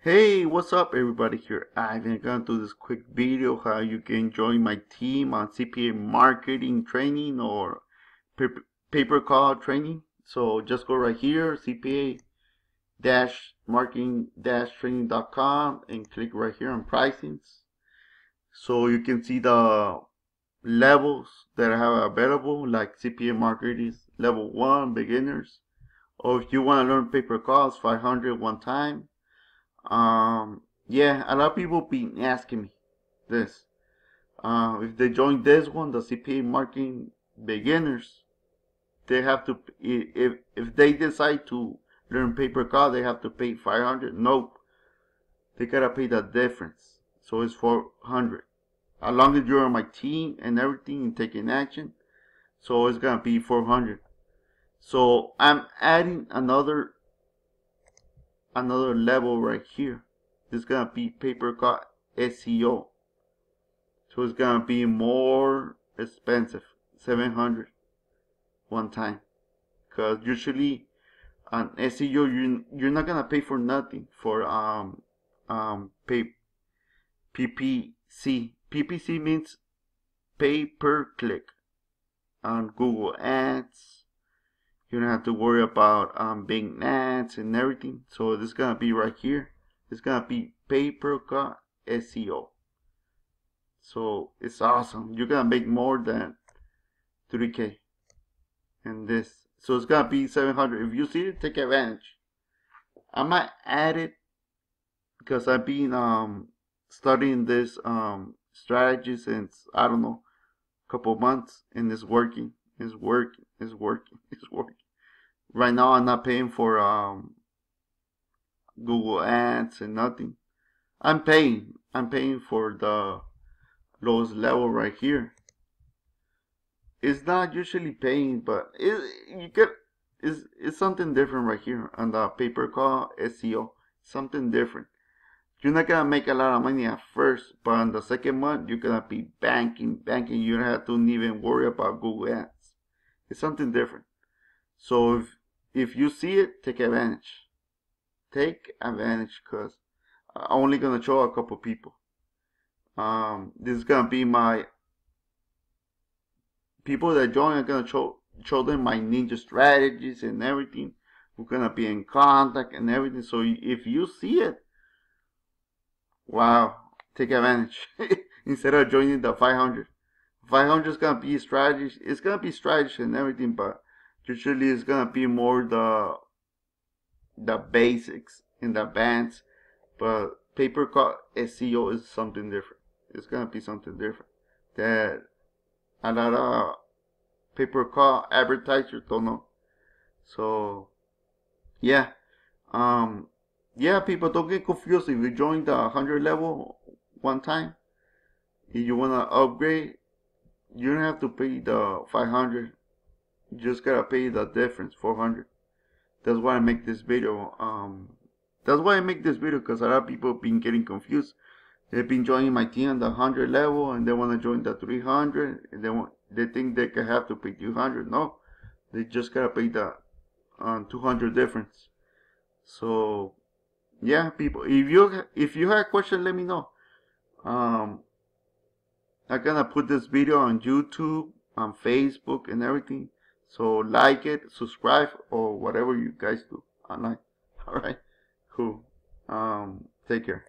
Hey, what's up everybody here? I'm gonna do this quick video how you can join my team on CPA marketing training or Papercut training. So just go right here, CPA-marketing-training.com and click right here on pricings. So you can see the levels that I have available, like CPA marketing is level 1, beginners. Or if you want to learn Papercut, 500 one time. Yeah, a lot of people been asking me this. If they join this one, the CPA marketing beginners, they have to, if they decide to learn Papercut, they have to pay 500. Nope, they gotta pay the difference. So it's 400. As long as you're on my team and everything and taking action, so it's gonna be 400. So I'm adding another level right here. This is gonna be Papercut SEO. So it's gonna be more expensive, 700 one time. Cause usually on SEO you're not gonna pay for nothing for PPC. PPC means pay per click on Google Ads. You don't have to worry about Bing ads and everything. So this is gonna be right here. It's gonna be Papercut SEO. So it's awesome. You're gonna make more than 3K in this. So it's gonna be 700. If you see it, take advantage. I might add it because I've been studying this strategy since, I don't know, a couple months, and it's working. It's working. It's working. It's working. Right now I'm not paying for Google Ads and nothing. I'm paying for the lowest level right here. It's not usually paying, but it's something different right here on the Papercut SEO. Something different. You're not gonna make a lot of money at first, but on the second month you're gonna be banking. You don't have to even worry about Google Ads. It's something different. So if you see it, take advantage. Take advantage, because I'm only gonna show a couple people. This is gonna be my people that join. I'm gonna show them my ninja strategies and everything. We're gonna be in contact and everything. So if you see it, wow, take advantage. Instead of joining the 500. 500 is gonna be strategy. It's gonna be strategy and everything, but usually it's gonna be more the basics and the advanced. But Papercut SEO is something different. It's gonna be something different that a lot of Papercut advertisers don't know. So yeah, yeah, people, don't get confused. If you join the 100 level one time, if you wanna upgrade, you don't have to pay the 500. You just gotta pay the difference, 400. That's why I make this video. That's why I make this video, because a lot of people have been getting confused. They've been joining my team on the 100 level and they want to join the 300, and they think they can have to pay 200. No, they just gotta pay the 200 difference. So yeah, people, if you have a question, let me know. I'm gonna put this video on YouTube, on Facebook and everything. So like it, subscribe, or whatever you guys do online. Alright, cool. Take care.